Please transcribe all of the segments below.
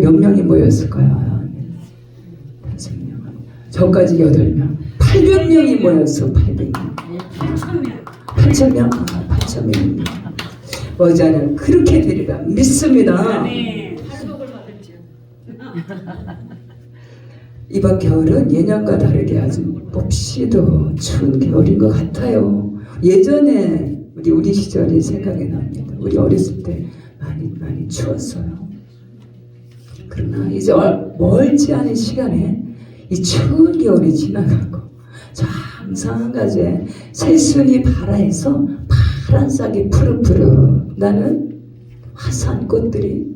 몇 명이 모였을까요? 5명. 저까지 8명. 800명이 모였어. 800명. 8,000명? 8,000명입니다. 어제는 그렇게 되리라 믿습니다. 네. 한복을 받았죠. 이번 겨울은 예년과 다르게 아주 몹시도 추운 겨울인 것 같아요. 예전에 우리 시절이 생각이 납니다. 우리 어렸을 때 많이 추웠어요. 그러나 이제 멀지 않은 시간에 이 추운 겨울이 지나가고 저 함성가지에 새순이 발아에서 파란 싹이 푸르푸르 나는 화사한 꽃들이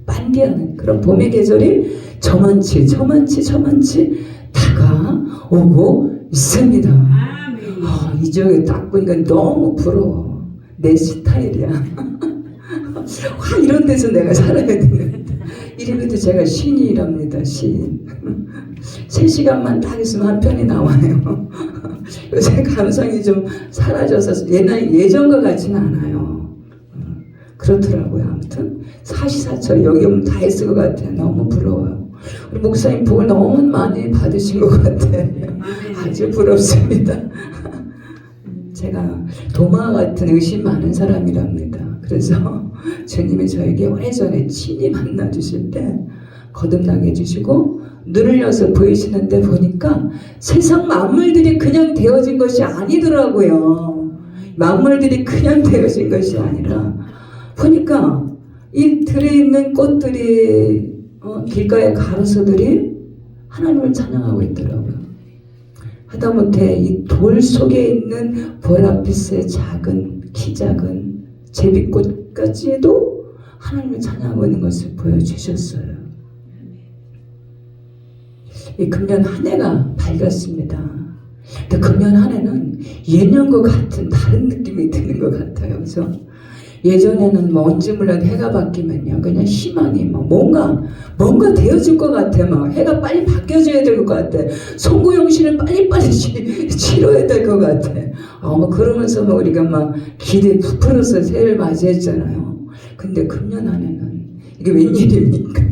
만개하는 그런 봄의 계절이 저만치 다가오고 있습니다. 이쪽에 딱 보니까 너무 부러워. 내 스타일이야. 와, 이런 데서 내가 살아야 되는데. 이래도 제가 시인이랍니다. 시인. 3시간만 딱 있으면 한 편이 나와요. 요새 감성이 좀 사라져서 예전과 같지는 않아요. 그렇더라고요. 아무튼 사시사철 여기 오면 다 했을 것 같아요. 너무 부러워요. 우리 목사님 복을 너무 많이 받으신 것 같아요. 아주 부럽습니다. 제가 도마 같은 의심 많은 사람이랍니다. 그래서 주님이 저에게 오래전에 친히 만나주실 때 거듭나게 해주시고 눈을 여서 보이시는데 보니까 세상 만물들이 그냥 되어진 것이 아니더라고요. 만물들이 그냥 되어진 것이 아니라 보니까 이 들에 있는 꽃들이 길가의 가로수들이 하나님을 찬양하고 있더라고요. 하다못해 이 돌 속에 있는 보랏빛의 키 작은 제비꽃까지도 하나님을 찬양하고 있는 것을 보여주셨어요. 이 금년 한 해가 밝았습니다. 근데 금년 한 해는 예년과 같은 다른 느낌이 드는 것 같아요. 그래서 예전에는 뭔지 몰라 해가 바뀌면요 그냥 희망이 뭔가 되어질 것 같아. 해가 빨리 바뀌어져야 될 것 같아. 송구영신을 빨리빨리 치러야 될 것 같아. 그러면서 우리가 기대 부풀어서 새해를 맞이했잖아요. 근데 금년 안에는 이게 웬일입니까?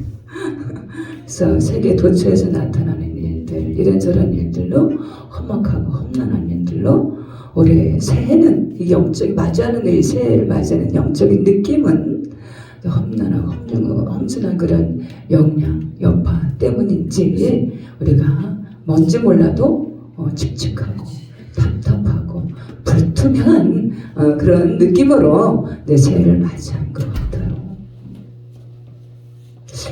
그래서 세계 도처에서 나타나는 일들, 이런저런 일들로 험악하고 험난한 일들로 올해 새해는 이 영적인 맞이하는 이 새해를 맞이하는 영적인 느낌은 험난하고 험준한 그런 영양, 여파 때문인지 우리가 뭔지 몰라도 칙칙하고 답답하고 불투명한 그런 느낌으로 내 새해를 맞이한 것 같아요.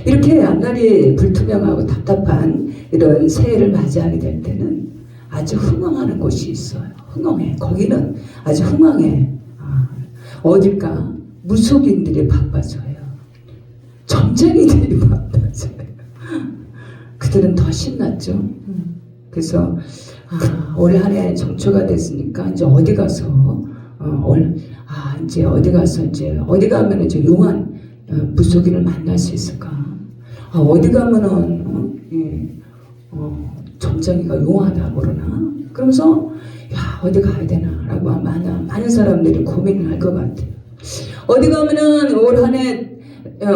이렇게 앞날이 불투명하고 답답한 이런 새해를 맞이하게 될 때는 아주 흥황하는 곳이 있어요. 흥황해. 거기는 아주 흥황해. 어딜까? 무속인들이 바빠져요. 점쟁이들이 바빠져요. 그들은 더 신났죠. 그래서 올 한 해 정초가 됐으니까 이제 어디 가서 이제 어디 가면 이제 용한 무속인을 만날 수 있을까? 어디 가면은 점쟁이가 용하다 그러나? 그러면서 어디 가야 되나라고 많은 사람들이 고민을 할 것 같아요. 어디 가면은 올 한 해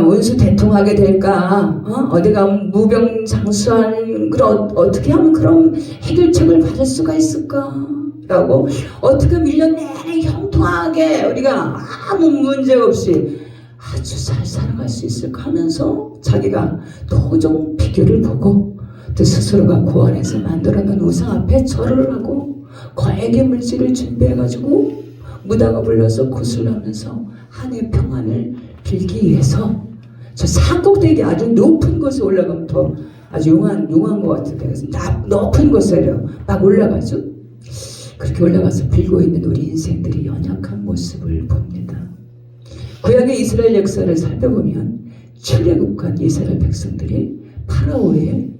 운수 대통하게 될까? 어디 가면 무병장수한 어떻게 하면 그런 해결책을 받을 수가 있을까? 라고 어떻게 1년 내내 형통하게 우리가 아무 문제 없이 아주 잘 살아갈 수 있을까 하면서 자기가 토종 비교를 보고 또 스스로가 고안해서 만들어놓은 우상 앞에 절을 하고 거액의 물질을 준비해가지고 무당을 불러서 구슬하면서 한 해 평안을 빌기 위해서 저 산꼭대기 아주 높은 곳에 올라가면 더 아주 용한 것 같은데 그래서 높은 곳에 막 올라가죠. 그렇게 올라가서 빌고 있는 우리 인생들이 연약한 모습을 봅니다. 구약의 이스라엘 역사를 살펴보면 출애굽한 이스라엘 백성들이 파라오의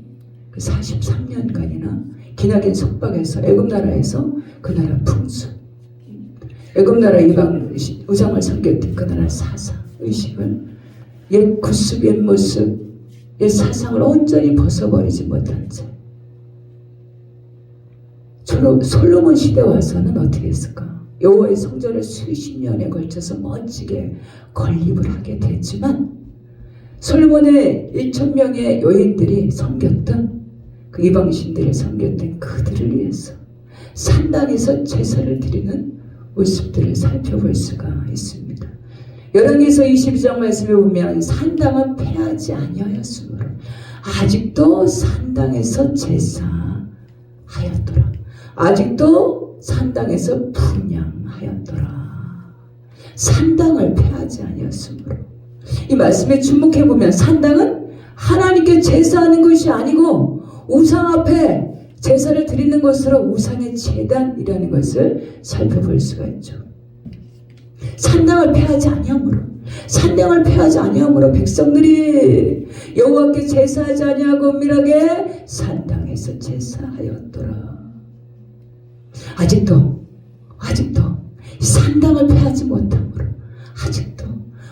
43년간이나 기나긴 속박에서 애굽 나라에서 그 나라 풍수, 애굽 나라 이방 우상을 섬겼던 그 나라 사상, 의식을 옛 구습 옛 모습 옛 사상을 온전히 벗어버리지 못한 채 솔로몬 시대 와서는 어떻게 했을까? 여호와의 성전을 수십 년에 걸쳐서 멋지게 건립을 하게 됐지만 솔로몬의 1,000명의 여인들이 섬겼던 그 이방신들을 섬겼던 그들을 위해서 산당에서 제사를 드리는 모습들을 살펴볼 수가 있습니다. 열왕기서 22장 말씀에 보면 산당은 패하지 아니하였으므로 아직도 산당에서 제사하였더라. 아직도 산당에서 분향하였더라. 산당을 패하지 아니하였으므로. 이 말씀에 주목해 보면 산당은 하나님께 제사하는 것이 아니고 우상 앞에 제사를 드리는 것으로 우상의 제단이라는 것을 살펴볼 수가 있죠. 산당을 패하지 아니함으로 백성들이 여호와께 제사하지 아니하고 은밀하게 산당에서 제사하였더라. 아직도 산당을 패하지 못함으로 아직도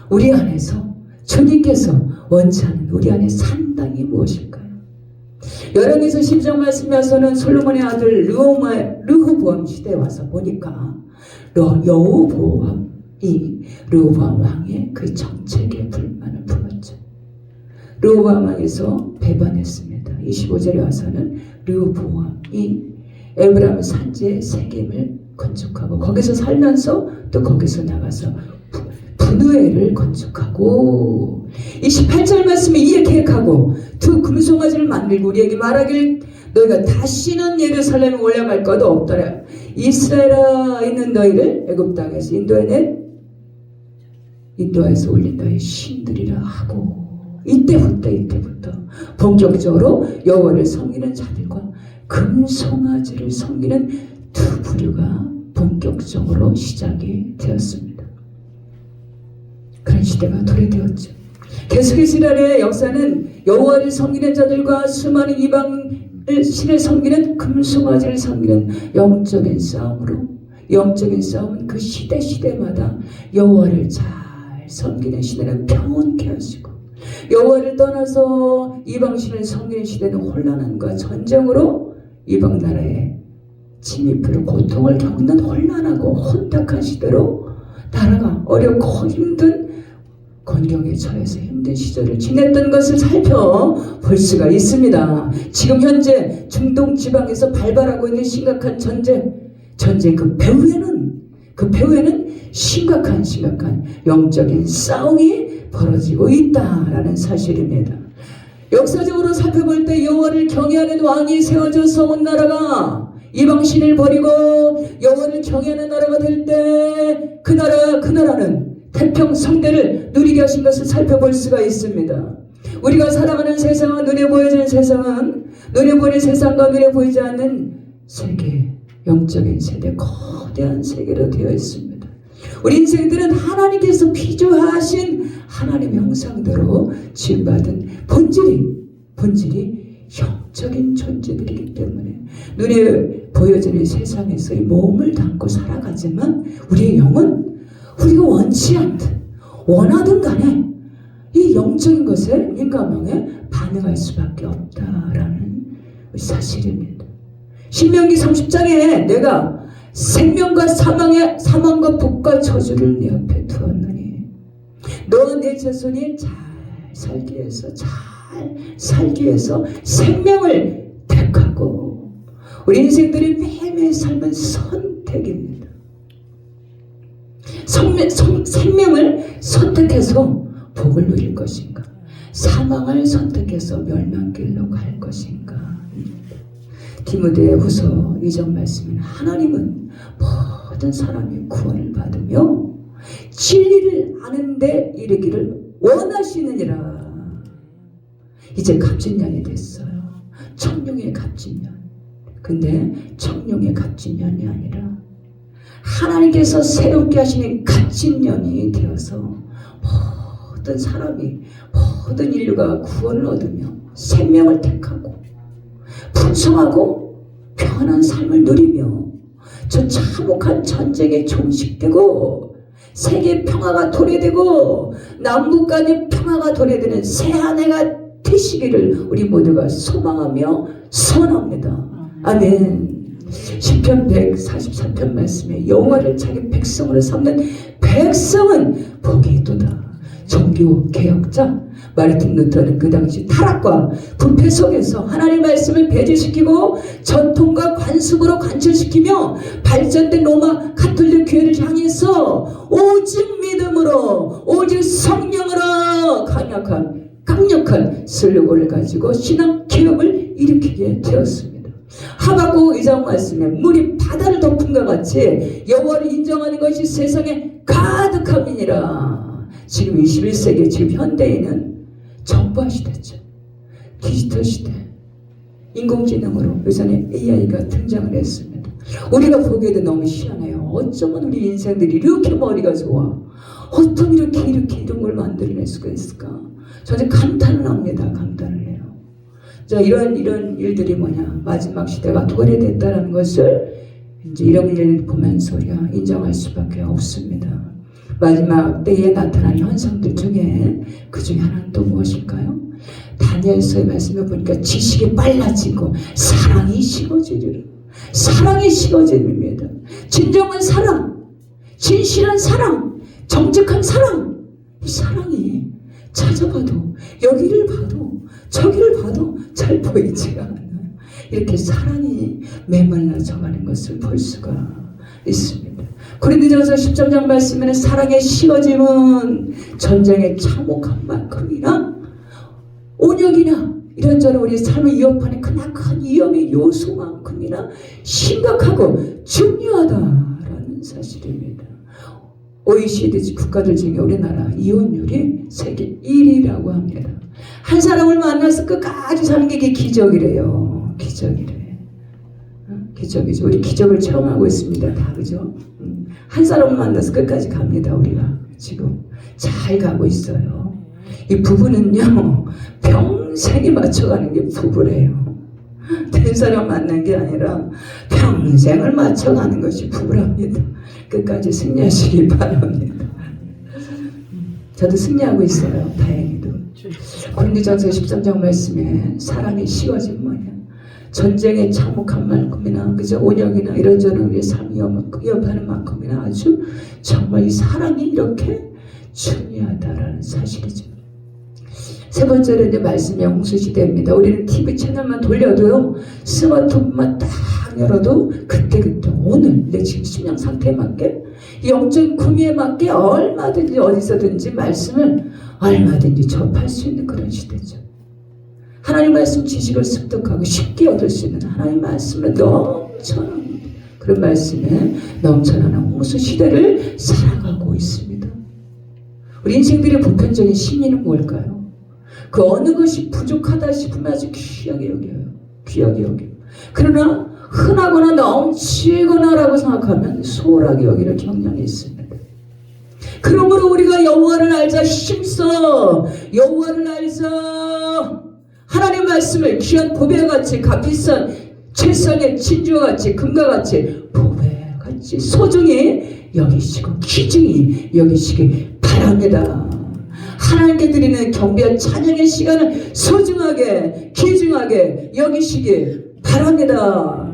우리 안에서 주님께서 원치 않는 우리 안에 산당이 무엇일까요? 열왕기서 10장 말씀에서는 솔로몬의 아들 르호보암 시대에 와서 보니까 르호보암 왕의 그 정책에 불만을 품었죠. 르호보암 왕에서 배반했습니다. 25절에 와서는 르호보암이 에브라임 산지에 세겜을 건축하고 거기서 살면서 또 거기서 나가서 분우엘을 건축하고 28절 말씀에 이에 계획하고 두 금송아지를 만들고 우리에게 말하길 너희가 다시는 예루살렘에 올라갈 것도 없더라. 이스라엘아 있는 너희를 애굽 땅에서 인도하여서 올린 너희 신들이라 하고 이때부터 본격적으로 여호와를 섬기는 자들과 금송아지를 섬기는 두 부류가 본격적으로 시작이 되었습니다. 그런 시대가 도래되었죠. 계속 이스라엘의 역사는 여호와를 섬기는 자들과 수많은 이방을 신을 섬기는 금송아지를 섬기는 영적인 싸움은 그 시대마다 여호와를 잘 섬기는 시대는 평온케 하시고 여호와를 떠나서 이방신을 섬기는 시대는 혼란함과 전쟁으로 이방 나라에 침입을 고통을 겪는 혼란하고 혼탁한 시대로 나라가 어렵고 힘든 곤경에 처해서 힘든 시절을 지냈던 것을 살펴볼 수가 있습니다. 지금 현재 중동 지방에서 발발하고 있는 심각한 전쟁 그 배후에는 심각한 영적인 싸움이 벌어지고 있다라는 사실입니다. 역사적으로 살펴볼 때 여호와를 경외하는 왕이 세워져서 온 나라가 이방신을 버리고 여호와를 경외하는 나라가 될 때 그 나라는 태평성대를 누리게 하신 것을 살펴볼 수가 있습니다. 우리가 살아가는 세상은 눈에 보이는 세상과 눈에 보이지 않는 세계, 영적인 세계, 거대한 세계로 되어 있습니다. 우리 인생들은 하나님께서 피조하신 하나님의 형상대로 지음받은 본질이 영적인 존재들이기 때문에 눈에 보여지는 세상에서 이 몸을 담고 살아가지만 우리의 영은 우리가 원하든 간에 이 영적인 것에 민감하게 반응할 수밖에 없다라는 사실입니다. 신명기 30장에 내가 생명과 사망과 복과 저주를 내 앞에 두었느니 너와 내 자손이 잘 살기 위해서 생명을 택하고 우리 인생들이 매일매일 삶은 선택입니다. 생명을 선택해서 복을 누릴 것인가, 사망을 선택해서 멸망길로 갈 것인가. 디모데 후서 2장 말씀은 하나님은 모든 사람이 구원을 받으며 진리를 아는 데 이르기를 원하시느니라. 이제 갑진년이 됐어요. 청룡의 갑진년. 근데 청룡의 갑진년이 아니라 하나님께서 새롭게 하시는 갑진년이 되어서 모든 인류가 구원을 얻으며 생명을 택하고 풍성하고 평안한 삶을 누리며 저 참혹한 전쟁에 종식되고 세계 평화가 도래되고 남북 간의 평화가 도래되는 새 한 해가 되시기를 우리 모두가 소망하며 소원합니다. 아멘. 시편 144편 말씀에 여호와를 자기 백성으로 삼는 백성은 복이 있도다. 종교 개혁자 마르틴 루터는 그 당시 타락과 부패 속에서 하나님 말씀을 배제시키고 전통과 관습으로 관철시키며 발전된 로마 가톨릭 교회를 향해서 오직 믿음으로 오직 성령으로 강력한 슬로건을 가지고 신앙 개혁을 일으키게 되었습니다. 하박국 2장 말씀에 물이 바다를 덮음과 같이 여호와를 인정하는 것이 세상에 가득함이니라. 지금 21세기 지금 현대에는 정보화 시대죠. 디지털 시대. 인공지능으로 요즘에 AI가 등장을 했습니다. 우리가 보기에도 너무 희한해요. 어쩌면 우리 인생들이 이렇게 머리가 좋아. 어쩜 이렇게 이런 걸 만들어낼 수가 있을까? 저는 감탄을 합니다. 감탄을 해요. 자, 이런 일들이 뭐냐? 마지막 시대가 도래됐다는 것을 이제 이런 일을 보면서 우리가 인정할 수밖에 없습니다. 마지막 때에 나타난 현상들 중에 그 중에 하나는 또 무엇일까요? 다니엘서의 말씀을 보니까 지식이 빨라지고 사랑이 식어지리라. 사랑이 식어집니다. 진정한 사랑, 진실한 사랑, 정직한 사랑, 이 사랑이 찾아봐도 여기를 봐도 저기를 봐도 잘 보이지가 않아요. 이렇게 사랑이 메말라져가는 것을 볼 수가 있습니다. 고린도전서 13장 말씀에는 사랑의 식어짐은 전쟁의 참혹한 만큼이나 온역이나 이런저런 우리 삶을 위협하는 크나큰 위험의 요소만큼이나 심각하고 중요하다라는 사실입니다. OECD 국가들 중에 우리나라 이혼율이 세계 1위라고 합니다. 한 사람을 만나서 끝까지 사는 게 이게 기적이래요. 기적이래. 기적이죠. 우리 기적을 체험하고 있습니다. 다 그죠? 한 사람을 만나서 끝까지 갑니다. 우리가 지금 잘 가고 있어요. 이 부부는요 평생에 맞춰가는 게 부부래요. 된 사람 만난 게 아니라 평생을 맞춰가는 것이 부부랍니다. 끝까지 승리하시길 바랍니다. 저도 승리하고 있어요. 다행히도. 고린도전서 13장 말씀에 사랑이 식어진 뭐냐? 전쟁의 참혹한 만큼이나 그저 온역이나 이런저런 우리의 삶이 위협하는 만큼이나 아주 정말 이 사랑이 이렇게 중요하다라는 사실이죠. 세 번째로 이제 말씀의 홍수시대입니다. 우리는 TV 채널만 돌려도요 스마트폰만 딱 열어도 그때그때 오늘 내 지금 심령 상태에 맞게 영적 구미에 맞게 얼마든지 어디서든지 말씀을 얼마든지 접할 수 있는 그런 시대죠. 하나님 말씀 지식을 습득하고 쉽게 얻을 수 있는 하나님 말씀을 넘쳐나는 그런 말씀에 넘쳐나는 홍수 시대를 살아가고 있습니다. 우리 인생들의 보편적인 심리는 뭘까요? 그 어느 것이 부족하다 싶으면 아주 귀하게 여겨요. 귀하게 여겨요. 그러나 흔하거나 넘치거나라고 생각하면 소홀하게 여기는 경향이 있습니다. 그러므로 우리가 여호와를 알자 힘써 여호와를 알자 하나님 말씀을 귀한 보배와 같이 값비싼 최상의 진주와 같이 금과 같이 보배와 같이 소중히 여기시고 귀중히 여기시기 바랍니다. 하나님께 드리는 경배와 찬양의 시간을 소중하게 귀중하게 여기시기 바랍니다.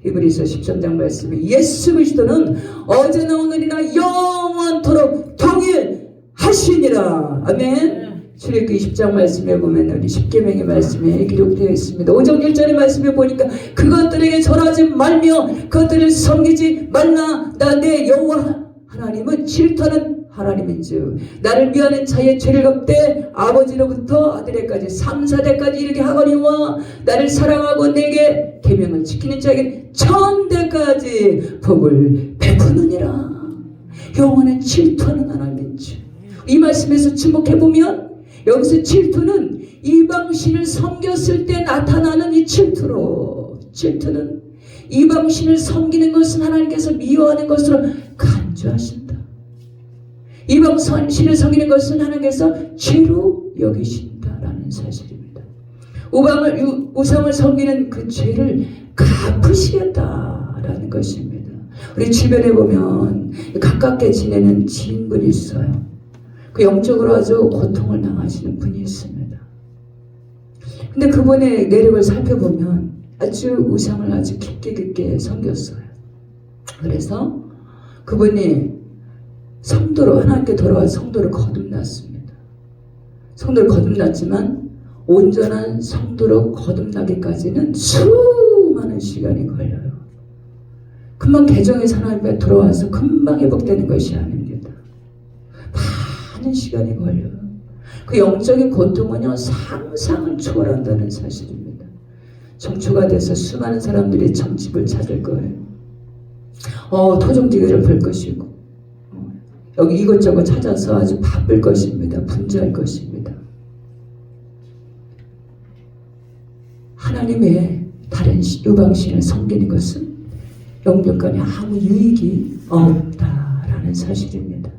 히브리서 13장 말씀에 예수 그리스도는 어제나 오늘이나 영원토록 동일하시니라. 아멘. 출애굽기 20장 말씀에 보면 우리 십계명의 말씀에 기록되어 있습니다. 5장 1절의 말씀에 보니까 그것들에게 절하지 말며 그것들을 섬기지 말라. 나 내 여호와 하나님은 질투하는 하나님인즉 나를 위하는 자의 죄를 갚되 아버지로부터 아들에까지 3, 4대까지 이르게 하거니와 나를 사랑하고 내게 계명을 지키는 자에게 1000대까지 복을 베푸느니라. 영원한 질투하는 하나님인즉 이 말씀에서 주목해보면 여기서 질투는 이방신을 섬겼을 때 나타나는 이 질투로 질투는 이방신을 섬기는 것은 하나님께서 미워하는 것으로 간주하신다. 이방신을 섬기는 것은 하나님께서 죄로 여기신다라는 사실입니다. 우상을 섬기는 그 죄를 갚으시겠다라는 것입니다. 우리 주변에 보면 가깝게 지내는 지인분이 있어요. 그 영적으로 아주 고통을 당하시는 분이 있습니다. 근데 그분의 내력을 살펴보면 아주 우상을 아주 깊게 섬겼어요. 그래서 그분이 성도로 하나님께 돌아와서 성도를 거듭났습니다. 성도를 거듭났지만 온전한 성도로 거듭나기까지는 수많은 시간이 걸려요. 금방 개정해서 하나님께 돌아와서 금방 회복되는 것이 아닙니다. 많은 시간이 걸려요. 그 영적인 고통은요, 상상을 초월한다는 사실입니다. 정초가 돼서 수많은 사람들이 점집을 찾을 거예요. 토종지게를 볼 것이고, 여기 이것저것 찾아서 아주 바쁠 것입니다. 분주할 것입니다. 하나님의 다른 유방신을 섬기는 것은 영육간에 아무 유익이 없다라는 사실입니다.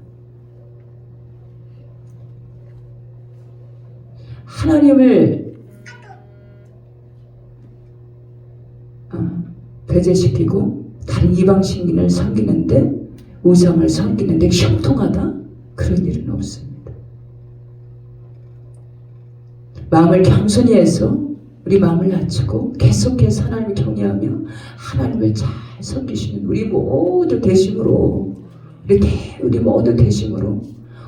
하나님을 배제시키고 다른 이방신을 섬기는데, 우상을 섬기는데 형통하다? 그런 일은 없습니다. 마음을 겸손히 해서 우리 마음을 낮추고 계속해서 하나님을 경외하며 하나님을 잘 섬기시는 우리 모두 대심으로, 우리 모두 대심으로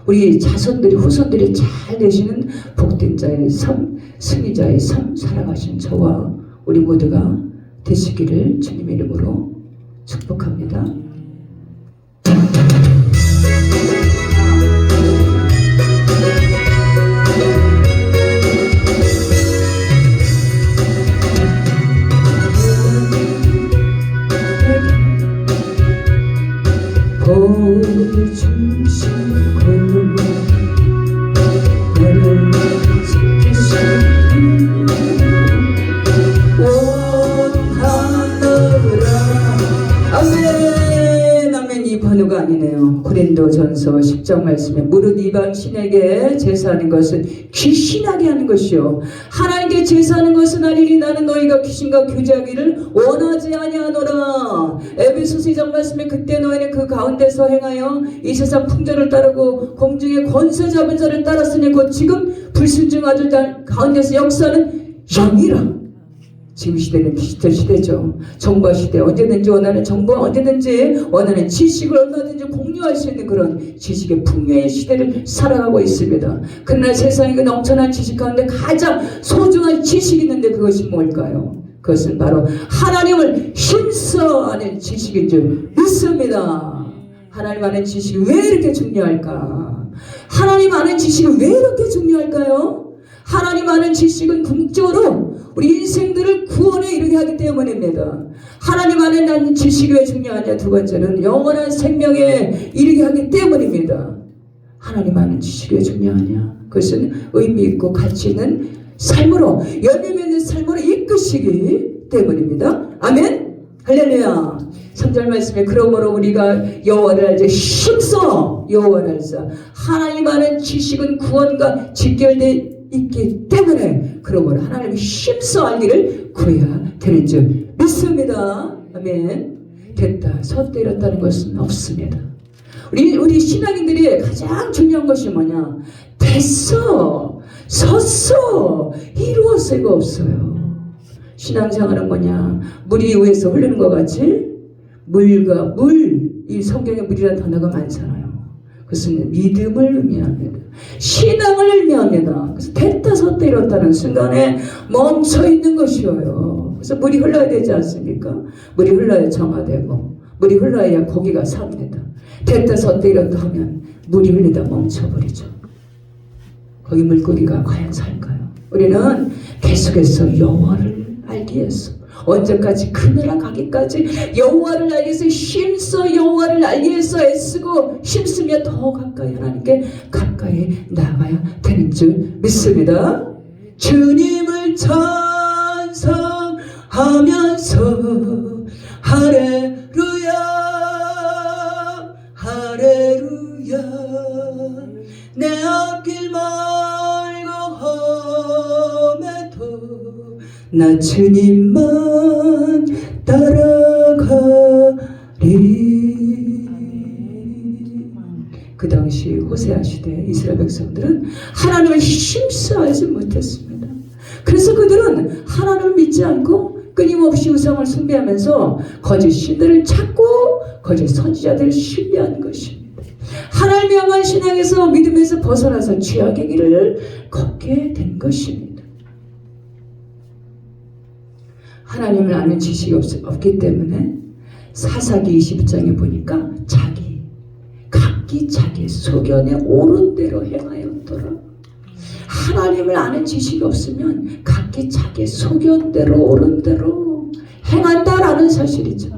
우리 자손들이 후손들이 잘 되시는 복된 자의 삶, 승리자의 삶 살아가신 저와 우리 모두가 되시기를 주님의 이름으로 축복합니다. 보여주시고 나를 지키시는 원하노라. 아멘. 아멘. 이 번호가 아니네요. 고린도전서 10장 말씀에 무릇 이방신에게 제사하는 것은 귀신하게 하는 것이요 하나님께 제사하는 것은 아니니 나는 너희가 귀신과 교제하기를 원하지 아니하노라. 에베소서 2장 말씀에 그때 너희는 그 가운데서 행하여 이 세상 풍조를 따르고 공중의 권세 잡은 자를 따랐으니 곧 지금 불순종 아들 가운데서 역사하는 영이라. 지금 시대는 디지털 시대죠. 정보 시대. 언제든지 원하는 정보, 언제든지 원하는 지식을 얼마든지 공유할 수 있는 그런 지식의 풍요의 시대를 살아가고 있습니다. 그러나 세상의 그 넘쳐난 지식 가운데 가장 소중한 지식이 있는데 그것이 뭘까요? 그것은 바로 하나님을 힘써 아는 지식인 줄 믿습니다. 하나님 아는 지식이 왜 이렇게 중요할까? 하나님 아는 지식이 왜 이렇게 중요할까요? 하나님 아는 지식은 궁극적으로 우리 인생들을 구원에 이르게 하기 때문입니다. 하나님 아는 지식이 왜 중요하냐? 두 번째는 영원한 생명에 이르게 하기 때문입니다. 하나님 아는 지식이 왜 중요하냐? 그것은 의미 있고 가치 있는 삶으로, 열매 맺는 삶으로 이끄시기 때문입니다. 아멘. 할렐루야. 3절 말씀에 그러므로 우리가 여호와를 알자 힘써 여호와를 알자. 하나님 아는 지식은 구원과 직결되어 있기 때문에 그러므로 하나님이 힘써 알기를 구해야 되는 줄 믿습니다. 아멘. 됐다 섰다 이렇다는 것은 없습니다. 우리 신앙인들이 가장 중요한 것이 뭐냐? 됐어, 섰어, 이루었어. 이거 없어요. 신앙생활은 뭐냐? 물 위에서 흐르는 것 같이 물과 물, 이 성경에 물이라는 단어가 많잖아요. 그것은 믿음을 의미합니다. 신앙을 의미합니다. 그래서 됐다 섰다 이렇다는 순간에 멈춰있는 것이에요. 그래서 물이 흘러야 되지 않습니까? 물이 흘러야 정화되고 물이 흘러야 고기가 삽니다. 됐다 섰다 이렇다 하면 물이 흘리다 멈춰버리죠. 거기 물고기가 과연 살까요? 우리는 계속해서 여호와를 알기 위해서 언제까지 그늘아 가기까지 여호와를 알기 위해서 힘써 여호와를 알기 위해서 애쓰고 힘쓰며 더 가까이 하나님께 가까이 나가야 되는 줄 믿습니다. 주님을 찬송하면서 할렐루야 할렐루야 내 앞길 멀고 험해도 나 주님만 따라가리. 그 당시 호세아 시대 이스라엘 백성들은 하나님을 힘써 알지 못했습니다. 그래서 그들은 하나님을 믿지 않고 끊임없이 우상을 숭배하면서 거짓 신들을 찾고 거짓 선지자들을 신뢰한 것입니다. 하나님을 향한 신앙에서 믿음에서 벗어나서 죄악의 길을 걷게 된 것입니다. 하나님을 아는 지식이 없기 때문에 사사기 20장에 보니까 각기 자기 소견에 옳은 대로 행하였더라. 하나님을 아는 지식이 없으면 각기 자기 소견대로 옳은 대로 행한다라는 사실이죠.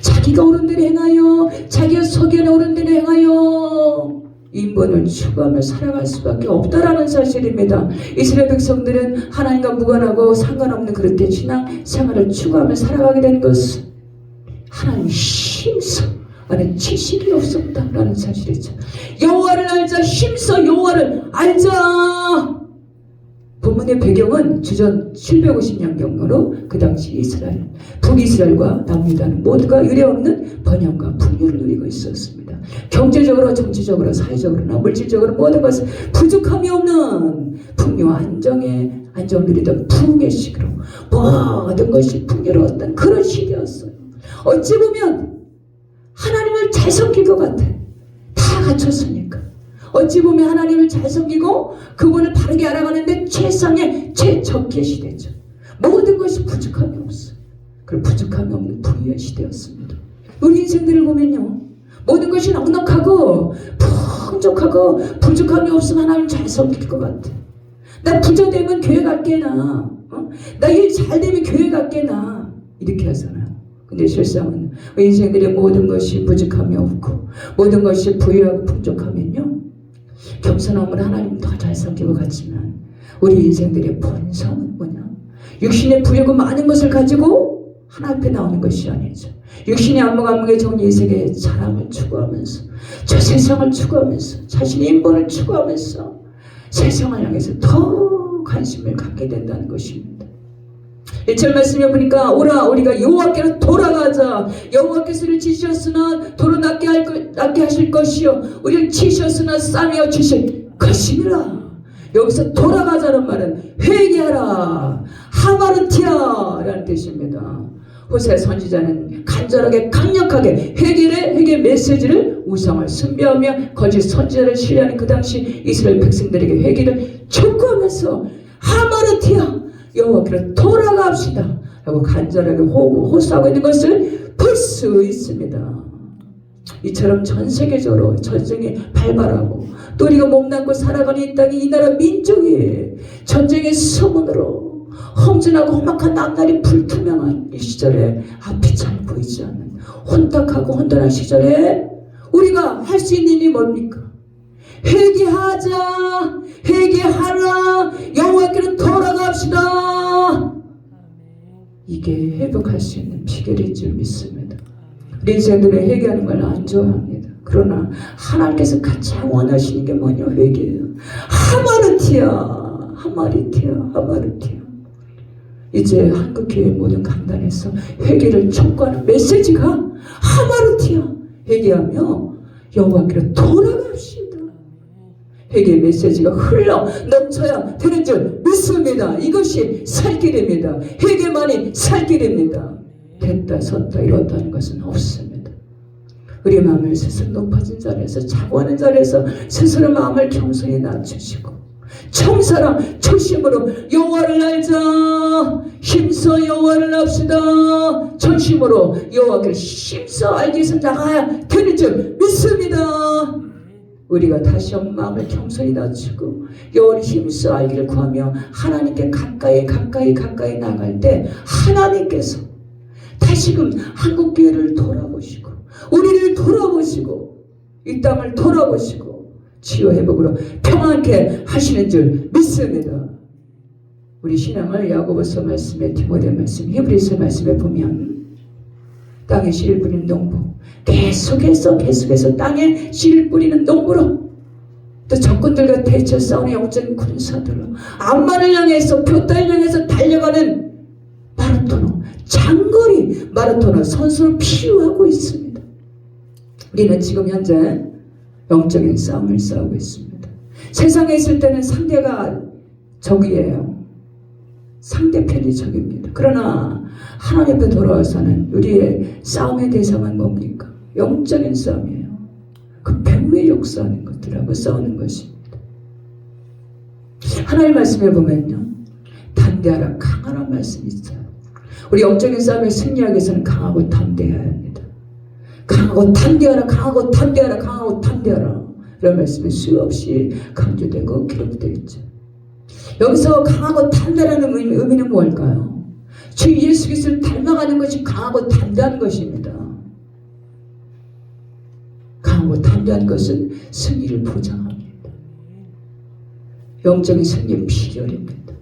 자기가 옳은 대로 행하여 자기의 소견에 옳은 대로 행하여 인본을 추구하며 살아갈 수밖에 없다라는 사실입니다. 이스라엘 백성들은 하나님과 무관하고 상관없는 그릇된 신앙 생활을 추구하며 살아가게 된 것은 하나님 힘써 아는 지식이 없었다라는 사실이죠. 여호와를 알자, 힘써 여호와를 알자. 본문의 배경은 주전 750년경으로 그 당시 이스라엘, 북이스라엘과 남유다는 모두가 유례없는 번영과 풍요를 누리고 있었습니다. 경제적으로, 정치적으로, 사회적으로나 물질적으로 모든 것은 부족함이 없는 풍요와 안정을 누리던 부흥의 시기로 모든 것이 풍요로웠던 그런 시대였어요. 어찌 보면 하나님을 잘 섬길 것 같아. 다 갖췄으니까. 어찌 보면 하나님을 잘 섬기고 그분을 바르게 알아가는데 최상의 최적기의 시대죠. 모든 것이 부족함이 없어. 그리고 부족함이 없는 부유의 시대였습니다. 우리 인생들을 보면요, 모든 것이 넉넉하고 풍족하고 부족함이 없으면 하나님 잘 섬길 것 같아. 나 부자 되면 교회 갈게나, 나 일 잘 되면 교회 갈게나, 이렇게 하잖아요. 근데 실상은 인생들의 모든 것이 부족함이 없고 모든 것이 부유하고 풍족하면요, 겸손함을 하나님 더 잘 섬기고 갔지만 우리 인생들의 본성은 뭐냐? 육신의 부유고 많은 것을 가지고 하나님 앞에 나오는 것이 아니죠. 육신의 안목의 정리의 세계의 자랑을 추구하면서 저 세상을 추구하면서 자신의 인본을 추구하면서 세상을 향해서 더 관심을 갖게 된다는 것입니다. 1절 말씀에 보니까 오라 우리가 여호와께로 돌아가자. 여호와께서 우리를 지셨으나 도로 낫게 하실 것이요 우리를 치셨으나 싸매어 주실 것이니라. 여기서 돌아가자는 말은 회개하라, 하마르티아 라는 뜻입니다. 호세 선지자는 간절하게 강력하게 회개 메시지를 우상을 숭배하며 거짓 선지자를 신뢰하는 그 당시 이스라엘 백성들에게 회개를 촉구하면서 하마르티아 여호와께로 돌아갑시다 라고 간절하게 호소하고 있는 것을 볼 수 있습니다. 이처럼 전 세계적으로 전쟁이 발발하고 또 우리가 몸담고 살아가는 이 땅이 이 나라 민족이 전쟁의 소문으로 험준하고 험악한 앞날이 불투명한 이 시절에 앞이 잘 보이지 않는 혼탁하고 혼돈한 시절에 우리가 할 수 있는 일이 뭡니까? 회개하자, 회개하라, 여호와께로 돌아갑시다. 이게 회복할 수 있는 비결인 줄 믿습니다. 우리 인생들은 회개하는 걸 안 좋아합니다. 그러나 하나님께서 가장 원하시는 게 뭐냐? 회개예요. 하마르티아. 이제 한국교회 모든 강단에서 회개를 촉구하는 메시지가 하마르티아, 회개하며 여호와께로 돌아갑시다. 회개의 메시지가 흘러 넘쳐야 되는 줄 믿습니다. 이것이 살 길입니다. 회개만이 살 길입니다. 됐다 섰다 이렇다는 것은 없습니다. 우리 마음을 스스로 높아진 자리에서 자고하는 자리에서 스스로 마음을 겸손히 낮추시고 청사랑 초심으로 여호와를 알자, 힘써 여호와를 합시다. 전심으로 여호와를 힘써 알기 위해서 나가야 되는 줄 믿습니다. 우리가 다시 한번 마음을 겸손히 낮추고 여호와를 힘써 알기를 구하며 하나님께 가까이 나갈 때 하나님께서 다시금 한국교회를 돌아보시고 우리를 돌아보시고 이 땅을 돌아보시고 치유회복으로 평안케 하시는 줄 믿습니다. 우리 신앙을 야고보서 말씀에, 디모데 말씀, 히브리서 말씀에 보면 땅에 씨를 뿌리는 농부, 계속해서 땅에 씨를 뿌리는 농부로, 또 적군들과 대처 싸우는 영적인 군사들로, 암만을 향해서 표단을 향해서 달려가는 장거리 마라토너 선수를 필요하고 있습니다. 우리는 지금 현재 영적인 싸움을 싸우고 있습니다. 세상에 있을 때는 상대가 적이에요. 상대편이 적입니다. 그러나 하나님 앞에 돌아와서는 우리의 싸움의 대상은 뭡니까? 영적인 싸움이에요. 그 배후에 역사하는 것들하고 싸우는 것입니다. 하나님 말씀에 보면요, 담대하라 강하란 말씀이 있어요. 우리 영적인 싸움에 승리하기 위해서는 강하고 담대해야 합니다. 강하고 담대하라, 강하고 담대하라, 강하고 담대하라, 이런 말씀이 수없이 강조되고 기록되어 있죠. 여기서 강하고 담대라는 의미는 뭘까요? 주 예수 그리스도를 닮아가는 것이 강하고 담대한 것입니다. 강하고 담대한 것은 승리를 보장합니다. 영적인 승리의 비결입니다.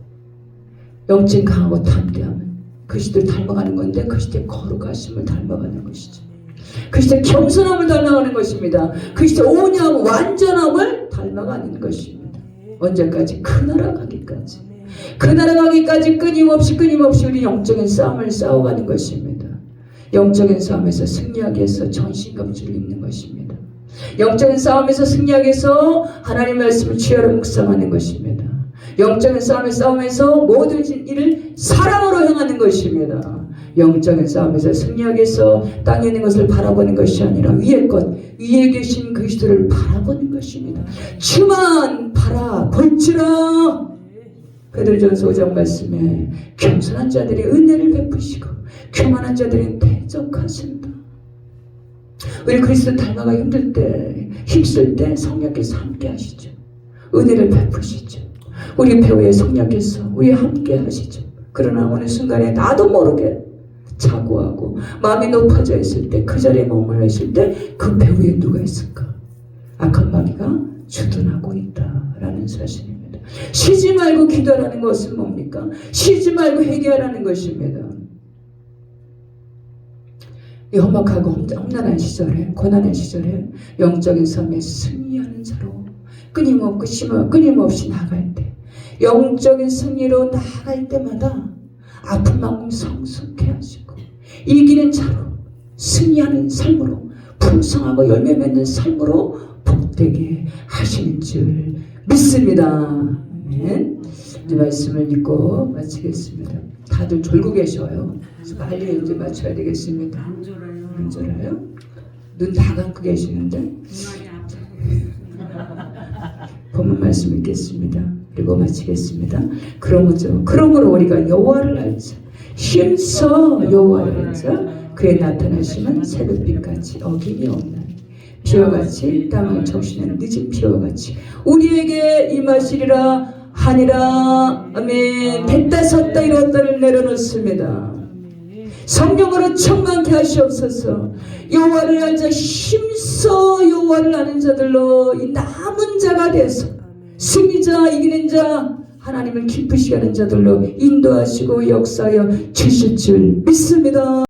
영적인 강하고 담대함은 그리스도를 닮아가는 건데 그리스도의 거룩하심을 닮아가는 것이죠. 그리스도의 겸손함을 닮아가는 것입니다. 그리스도의 온유함, 완전함을 닮아가는 것입니다. 언제까지? 그 나라 가기까지. 그 나라 가기까지 끊임없이 우리 영적인 싸움을 싸워가는 것입니다. 영적인 싸움에서 승리하기 위해서 전신갑주를 입는 것입니다. 영적인 싸움에서 승리하기 위해서 하나님 말씀을 주야로 묵상하는 것입니다. 영적인 싸움에 싸움에서 모든 일을 사랑으로 행하는 것입니다. 영적인 싸움에서 승리하기 위해서 땅에 있는 것을 바라보는 것이 아니라 위의 것, 위에 계신 그리스도를 바라보는 것입니다. 주만 바라볼지라. 베드로전서 5장 말씀에 겸손한 자들이 은혜를 베푸시고 교만한 자들은 대적하신다. 우리 그리스도 닮아가 힘들 때, 힘쓸 때 성령께서 함께 하시죠. 은혜를 베푸시죠. 우리 배우의 성령께서 우리 함께 하시죠. 그러나 어느 순간에 나도 모르게 자고하고 마음이 높아져 있을 때, 그 자리에 머물러 있을 때 그 배후에 누가 있을까? 악한 마귀가 주둔하고 있다라는 사실입니다. 쉬지 말고 기도하라는 것은 뭡니까? 쉬지 말고 회개하라는 것입니다. 이 험악하고 험난한 시절에, 고난의 시절에 영적인 삶에 승리하는 자로 끊임없이 나갈 때, 영적인 승리로 나아갈 때마다 아픈 만큼 성숙해 하시고 이기는 자로, 승리하는 삶으로, 풍성하고 열매 맺는 삶으로 복되게 하시는 줄 믿습니다. 아멘. 이 말씀을 믿고 마치겠습니다. 다들 졸고 계셔요. 그래서 빨리 이제 맞춰야 되겠습니다. 안 졸아요. 안 졸아요? 눈 다 감고 계시는데? 눈알이 아파요. 본문 말씀 읽겠습니다. 그리고 마치겠습니다. 그러므로 우리가 여호와를 알자. 힘써 여호와를 알자. 그의 나타나심은 새벽빛같이 어김이 없나니 비와 같이 땅을 적시는 늦은 비와 같이 우리에게 임하시리라 하니라. 아멘. 됐다 섰다 이뤘다를 내려놓습니다. 성령으로 충만케 하시옵소서. 여호와를 알자. 힘써 여호와를 아는 자들로 이 남은 자가 돼서 승리자, 이기는 자, 하나님을 기쁘시게 하는 자들로 인도하시고 역사하여 주실 줄 믿습니다.